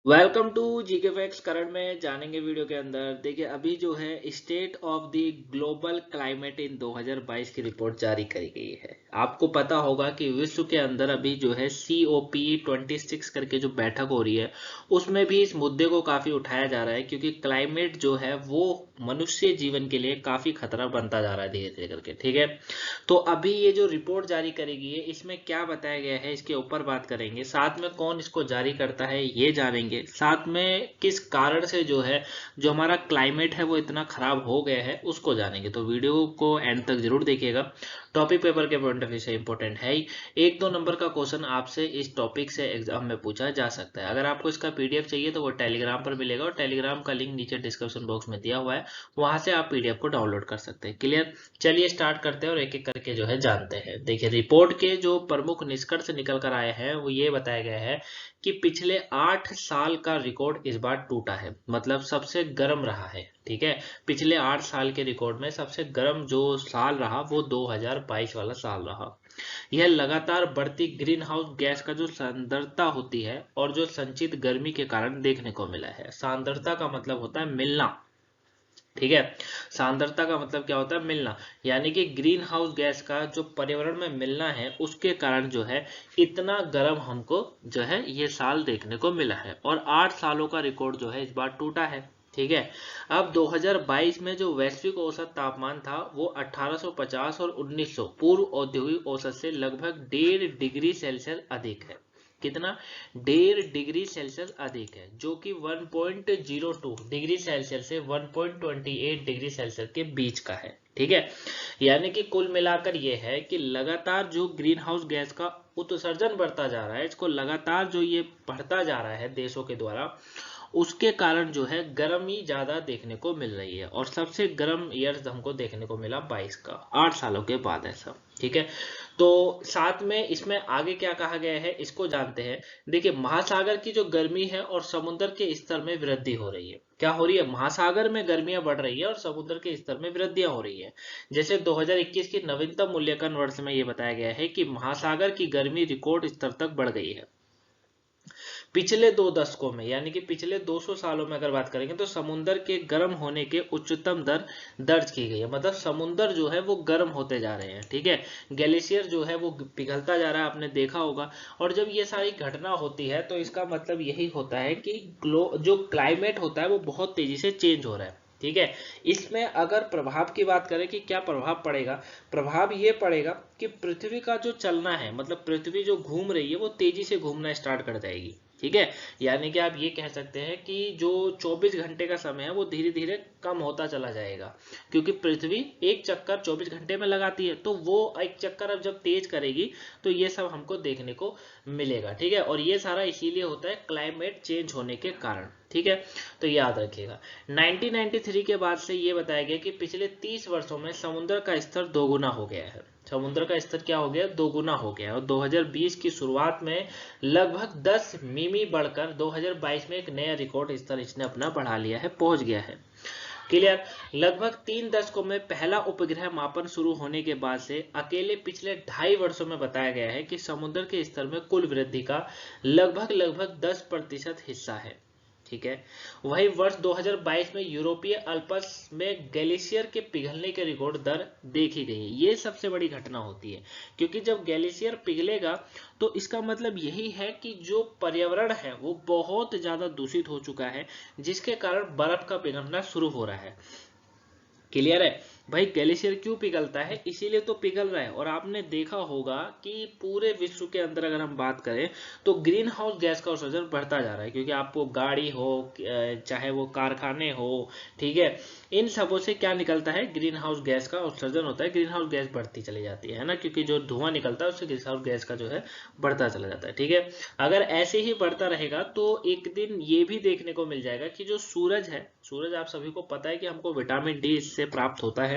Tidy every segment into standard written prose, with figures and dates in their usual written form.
Welcome to GK facts. Current में जानेंगे video के अंदर। देखिए, अभी जो है state of the global climate in 2022 की रिपोर्ट जारी करी गई है। आपको पता होगा कि विश्व के अंदर अभी जो है COP26 करके जो बैठक हो रही है उसमें भी इस मुद्दे को काफी उठाया जा रहा है, क्योंकि क्लाइमेट जो है वो मनुष्य जीवन के लिए काफी खतरा बनता जा रहा है धीरे धीरे करके। ठीक है, तो अभी ये जो रिपोर्ट जारी करी गई है इसमें क्या बताया गया है इसके ऊपर बात करेंगे। साथ में कौन इसको जारी करता है ये जानेंगे। साथ में किस कारण से जो है जो हमारा क्लाइमेट है वो इतना खराब हो गया है उसको जानेंगे। तो वीडियो को एंड तक जरूर देखिएगा। टॉपिक पेपर के पॉइंट ऑफ व्यू से इंपॉर्टेंट है ही। 1-2 नंबर का क्वेश्चन आपसे इस टॉपिक से एग्जाम में पूछा जा सकता है। अगर आपको इसका PDF चाहिए तो वो टेलीग्राम पर मिलेगा, और टेलीग्राम का लिंक नीचे डिस्क्रिप्शन बॉक्स में दिया हुआ है, वहां से आप PDF को डाउनलोड कर सकते हैं। क्लियर? चलिए स्टार्ट करते हैं और एक एक करके जो है जानते हैं। देखिए, रिपोर्ट के जो प्रमुख निष्कर्ष निकल कर आए हैं वो ये बताया गया है कि पिछले 8 साल का रिकॉर्ड इस बार टूटा है, मतलब सबसे गर्म रहा है। ठीक है, पिछले 8 साल के रिकॉर्ड में सबसे गर्म जो साल रहा वो 2022 वाला साल रहा। यह लगातार बढ़ती ग्रीन हाउस गैस का जो सांद्रता होती है और जो संचित गर्मी के कारण देखने को मिला है। सांद्रता का मतलब होता है मिलना। ठीक है, सांद्रता का मतलब क्या होता है? मिलना। यानी कि ग्रीन हाउस गैस का जो पर्यावरण में मिलना है उसके कारण जो है इतना गर्म हमको जो है ये साल देखने को मिला है, और 8 सालों का रिकॉर्ड जो है इस बार टूटा है। ठीक है, अब 2022 में जो वैश्विक औसत तापमान था वो 1850 और 1900 पूर्व औद्योगिक औसत से लगभग 1.5 डिग्री सेल्सियस अधिक है। कितना? 1.5 डिग्री सेल्सियस अधिक है, जो कि 1.02 डिग्री सेल्सियस से 1.28 डिग्री सेल्सियस के बीच का है। ठीक है, यानी कि कुल मिलाकर ये है कि लगातार जो ग्रीन हाउस गैस का उत्सर्जन बढ़ता जा रहा है, इसको लगातार जो ये बढ़ता जा रहा है देशों के द्वारा, उसके कारण जो है गर्मी ज्यादा देखने को मिल रही है। और सबसे गर्म ईयर्स हमको देखने को मिला 22 का, 8 सालों के बाद ऐसा। ठीक है, तो साथ में इसमें आगे क्या कहा गया है इसको जानते हैं। देखिए, महासागर की जो गर्मी है और समुद्र के स्तर में वृद्धि हो रही है। क्या हो रही है? महासागर में गर्मियां बढ़ रही है और समुद्र के स्तर में वृद्धियां हो रही है। जैसे 2021 की नवीनतम मूल्यांकन वर्ष में ये बताया गया है कि महासागर की गर्मी रिकॉर्ड स्तर तक बढ़ गई है। पिछले 2 दशकों में, यानी कि पिछले 200 सालों में अगर बात करेंगे तो समुद्र के गर्म होने के उच्चतम दर दर्ज की गई है। मतलब समुद्र जो है वो गर्म होते जा रहे हैं। ठीक है, ग्लेशियर जो है वो पिघलता जा रहा है, आपने देखा होगा। और जब ये सारी घटना होती है तो इसका मतलब यही होता है कि जो क्लाइमेट होता है वो बहुत तेजी से चेंज हो रहा है। ठीक है, इसमें अगर प्रभाव की बात करें कि क्या प्रभाव पड़ेगा, प्रभाव ये पड़ेगा कि पृथ्वी का जो चलना है, मतलब पृथ्वी जो घूम रही है वो तेजी से घूमना स्टार्ट कर जाएगी। ठीक है, यानी कि आप ये कह सकते हैं कि जो 24 घंटे का समय है वो धीरे धीरे कम होता चला जाएगा, क्योंकि पृथ्वी एक चक्कर 24 घंटे में लगाती है, तो वो एक चक्कर अब जब तेज करेगी तो ये सब हमको देखने को मिलेगा। ठीक है, और ये सारा इसीलिए होता है क्लाइमेट चेंज होने के कारण। ठीक है, तो याद रखिएगा। 1993 के बाद से ये बताया गया कि पिछले 30 वर्षों में समुद्र का स्तर दोगुना हो गया है। समुद्र का स्तर क्या हो गया? दोगुना हो गया। और 2020 की शुरुआत में लगभग 10 मिमी बढ़कर 2022 में एक नया रिकॉर्ड स्तर इसने अपना बढ़ा लिया है, पहुंच गया है। क्लियर? लगभग 3 दशकों में पहला उपग्रह मापन शुरू होने के बाद से अकेले पिछले 2.5 वर्षों में बताया गया है कि समुद्र के स्तर में कुल वृद्धि का लगभग लगभग 10% हिस्सा है। ठीक है, वही वर्ष 2022 में यूरोपीय अल्प्स में ग्लेशियर के पिघलने के रिकॉर्ड दर देखी गई है। ये सबसे बड़ी घटना होती है, क्योंकि जब ग्लेशियर पिघलेगा तो इसका मतलब यही है कि जो पर्यावरण है वो बहुत ज्यादा दूषित हो चुका है, जिसके कारण बर्फ का पिघलना शुरू हो रहा है। क्लियर है भाई? ग्लेशियर क्यों पिघलता है? इसीलिए तो पिघल रहा है। और आपने देखा होगा कि पूरे विश्व के अंदर अगर हम बात करें तो ग्रीन हाउस गैस का उत्सर्जन बढ़ता जा रहा है, क्योंकि आपको गाड़ी हो चाहे वो कारखाने हो, ठीक है, इन सबों से क्या निकलता है? ग्रीन हाउस गैस का उत्सर्जन होता है। ग्रीन हाउस गैस बढ़ती चली जाती है ना, क्योंकि जो धुआं निकलता है उससे ग्रीन हाउस गैस का जो है बढ़ता चला जाता है। ठीक है, अगर ऐसे ही बढ़ता रहेगा तो एक दिन ये भी देखने को मिल जाएगा कि जो सूरज है, सूरज आप सभी को पता है कि हमको विटामिन डी इससे प्राप्त होता है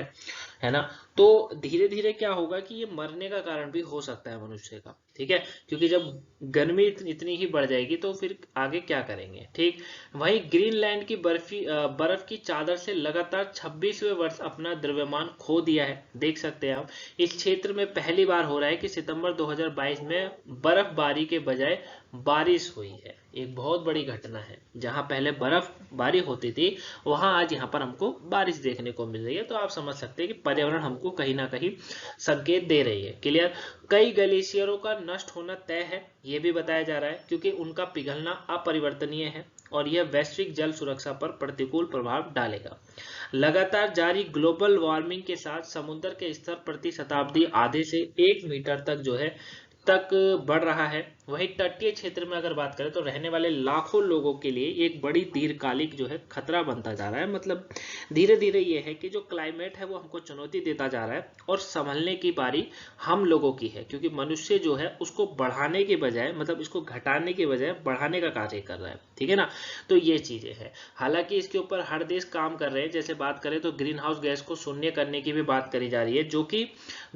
ना, तो धीरे धीरे क्या होगा कि ये मरने का कारण भी हो सकता है मनुष्य का। ठीक है, क्योंकि जब गर्मी इतनी ही बढ़ जाएगी तो फिर आगे क्या करेंगे। ठीक, वहीं ग्रीनलैंड की बर्फ की चादर से लगातार 26वें वर्ष अपना द्रव्यमान खो दिया है। देख सकते हैं आप, इस क्षेत्र में पहली बार हो रहा है कि सितंबर 2022 में बर्फबारी के बजाय बारिश हुई है। एक बहुत बड़ी घटना है। जहां पहले बर्फबारी होती थी वहां आज यहाँ पर हमको बारिश देखने को मिल रही है। तो आप समझ सकते हैं कि पर्यावरण हमको कहीं ना कहीं संकेत दे रही है। क्लियर। कई ग्लेशियरों का नष्ट होना तय है, ये भी बताया जा रहा है, क्योंकि उनका पिघलना अपरिवर्तनीय है और यह वैश्विक जल सुरक्षा पर प्रतिकूल प्रभाव डालेगा। लगातार जारी ग्लोबल वार्मिंग के साथ समुद्र के स्तर प्रति शताब्दी आधे से 1 मीटर तक बढ़ रहा है। वहीं तटीय क्षेत्र में अगर बात करें तो रहने वाले लाखों लोगों के लिए एक बड़ी दीर्घकालिक जो है खतरा बनता जा रहा है। मतलब धीरे धीरे ये है कि जो क्लाइमेट है वो हमको चुनौती देता जा रहा है और संभलने की बारी हम लोगों की है, क्योंकि मनुष्य जो है उसको बढ़ाने के बजाय, मतलब इसको घटाने के बजाय बढ़ाने का कार्य कर रहा है। ठीक है ना। तो ये चीजें हैं। हालांकि इसके ऊपर हर देश काम कर रहे हैं। जैसे बात करें तो ग्रीन हाउस गैस को शून्य करने की भी बात करी जा रही है, जो कि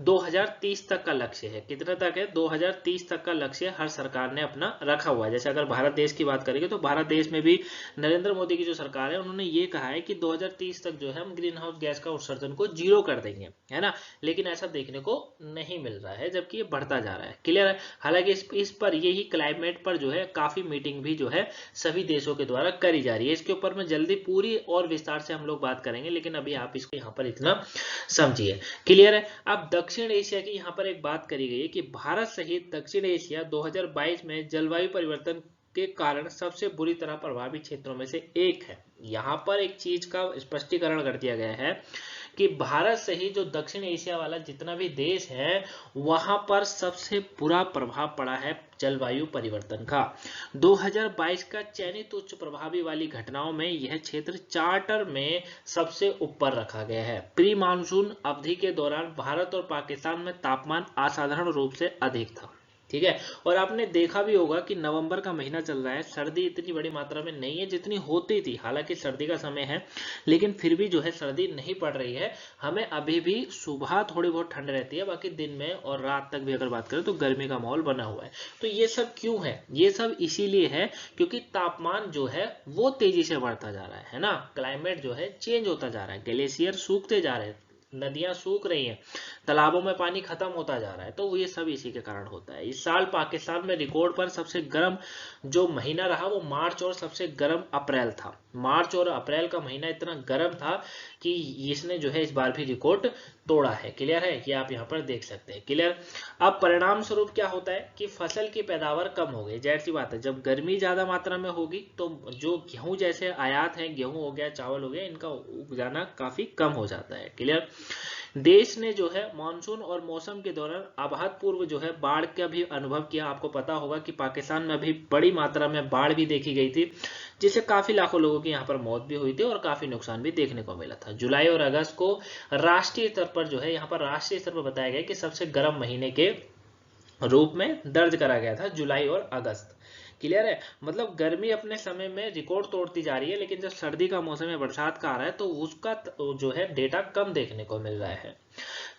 2030 तक का लक्ष्य है। कितना तक है? 2030 तक का लक्ष्य हर सरकार ने अपना रखा हुआ है। जैसे अगर भारत देश की बात करेंगे तो भारत देश में भी नरेंद्र मोदी की जो सरकार है उन्होंने ये कहा है कि 2030 तक जो है हम ग्रीन हाउस गैस का उत्सर्जन को 0 कर देंगे, है ना। लेकिन ऐसा देखने को नहीं मिल रहा है, जबकि ये बढ़ता जा रहा है। क्लियर है। हालांकि इस पर यही क्लाइमेट पर जो है काफी मीटिंग भी जो है सभी देशों के द्वारा करी जा रही है। इसके ऊपर में जल्दी पूरी और विस्तार से हम लोग बात करेंगे, लेकिन अभी आप इसको यहाँ पर इतना समझिए। क्लियर है। अब दक्षिण एशिया की यहाँ पर एक बात करी गई है कि भारत सहित दक्षिण एशिया 2022 में जलवायु परिवर्तन के कारण सबसे बुरी तरह प्रभावित क्षेत्रों में से एक है। यहाँ पर एक चीज का स्पष्टीकरण कर दिया गया है कि भारत सहित जो दक्षिण एशिया वाला जितना भी देश है वहां पर सबसे बुरा प्रभाव पड़ा है जलवायु परिवर्तन का। 2022 का चयनित उच्च प्रभावी वाली घटनाओं में यह क्षेत्र चार्टर में सबसे ऊपर रखा गया है। प्री मानसून अवधि के दौरान भारत और पाकिस्तान में तापमान असाधारण रूप से अधिक था। ठीक है। और आपने देखा भी होगा कि नवंबर का महीना चल रहा है, सर्दी इतनी बड़ी मात्रा में नहीं है जितनी होती थी। हालांकि सर्दी का समय है, लेकिन फिर भी जो है सर्दी नहीं पड़ रही है। हमें अभी भी सुबह थोड़ी बहुत ठंड रहती है, बाकी दिन में और रात तक भी अगर बात करें तो गर्मी का माहौल बना हुआ है। तो ये सब क्यों है? ये सब इसीलिए है क्योंकि तापमान जो है वो तेजी से बढ़ता जा रहा है ना। क्लाइमेट जो है चेंज होता जा रहा है, ग्लेशियर सूखते जा रहे हैं, नदियां सूख रही हैं, तालाबों में पानी खत्म होता जा रहा है। तो ये सब इसी के कारण होता है। इस साल पाकिस्तान में रिकॉर्ड पर सबसे गर्म जो महीना रहा वो मार्च और सबसे गर्म अप्रैल था। मार्च और अप्रैल का महीना इतना गर्म था कि इसने जो है इस बार भी रिकॉर्ड तोड़ा है। क्लियर है। ये आप यहाँ पर देख सकते हैं। क्लियर। अब परिणाम स्वरूप क्या होता है कि फसल की पैदावार कम हो गई। जाहिर सी बात है, जब गर्मी ज्यादा मात्रा में होगी तो जो गेहूं जैसे आयात है, गेहूं हो गया, चावल हो गया, इनका उपजाना काफी कम हो जाता है। क्लियर। देश ने जो है मानसून और मौसम के दौरान अभूतपूर्व जो है बाढ़ का भी अनुभव किया। आपको पता होगा कि पाकिस्तान में अभी बड़ी मात्रा में बाढ़ भी देखी गई थी, जिससे काफी लाखों लोगों की यहाँ पर मौत भी हुई थी और काफी नुकसान भी देखने को मिला था। जुलाई और अगस्त को राष्ट्रीय स्तर पर जो है यहाँ पर राष्ट्रीय स्तर पर बताया गया कि सबसे गर्म महीने के रूप में दर्ज करा गया था जुलाई और अगस्त। क्लियर है। मतलब गर्मी अपने समय में रिकॉर्ड तोड़ती जा रही है, लेकिन जब सर्दी का मौसम है, बरसात का आ रहा है, तो उसका जो है डेटा कम देखने को मिल रहा है।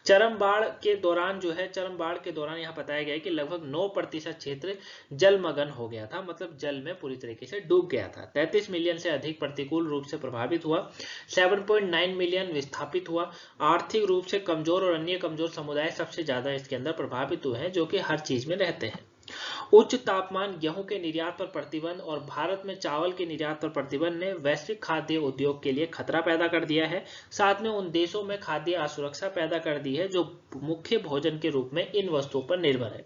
चरम बाढ़ के दौरान यहाँ बताया गया है कि लगभग 9% क्षेत्र जलमग्न हो गया था, मतलब जल में पूरी तरीके से डूब गया था। 33 मिलियन से अधिक प्रतिकूल रूप से प्रभावित हुआ, 7.9 मिलियन विस्थापित हुआ। आर्थिक रूप से कमजोर और अन्य कमजोर समुदाय सबसे ज्यादा इसके अंदर प्रभावित हुए हैं, जो कि हर चीज में रहते हैं। उच्च तापमान, गेहूं के निर्यात पर प्रतिबंध और भारत में चावल के निर्यात पर प्रतिबंध ने वैश्विक खाद्य उद्योग के लिए खतरा पैदा कर दिया है। साथ में उन देशों में खाद्य असुरक्षा पैदा कर दी है जो मुख्य भोजन के रूप में इन वस्तुओं पर निर्भर है।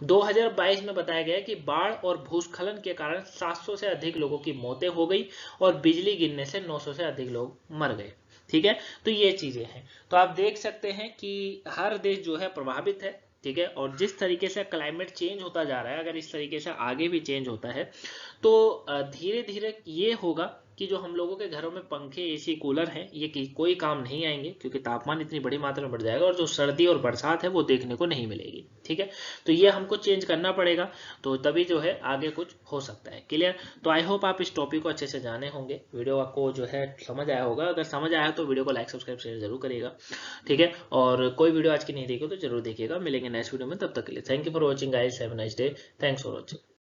2022 में बताया गया कि बाढ़ और भूस्खलन के कारण 700 से अधिक लोगों की मौतें हो गई और बिजली गिरने से 900 से अधिक लोग मर गए। ठीक है। तो ये चीजें हैं। तो आप देख सकते हैं कि हर देश जो है प्रभावित है। ठीक है। और जिस तरीके से क्लाइमेट चेंज होता जा रहा है, अगर इस तरीके से आगे भी चेंज होता है तो धीरे धीरे ये होगा कि जो हम लोगों के घरों में पंखे, एसी, कूलर हैं, ये कोई काम नहीं आएंगे, क्योंकि तापमान इतनी बड़ी मात्रा में बढ़ जाएगा और जो सर्दी और बरसात है वो देखने को नहीं मिलेगी। ठीक है। तो ये हमको चेंज करना पड़ेगा, तो तभी जो है आगे कुछ हो सकता है। क्लियर। तो आई होप आप इस टॉपिक को अच्छे से जाने होंगे, वीडियो आपको जो है समझ आया होगा। अगर समझ आया तो वीडियो को लाइक, सब्सक्राइब, शेयर जरूर करिएगा। ठीक है। और कोई वीडियो आज की नहीं देखी तो जरूर देखिएगा। मिलेंगे नेक्स्ट वीडियो में, तब तक के लिए thank you for watching guys, have a nice day, thanks for watching.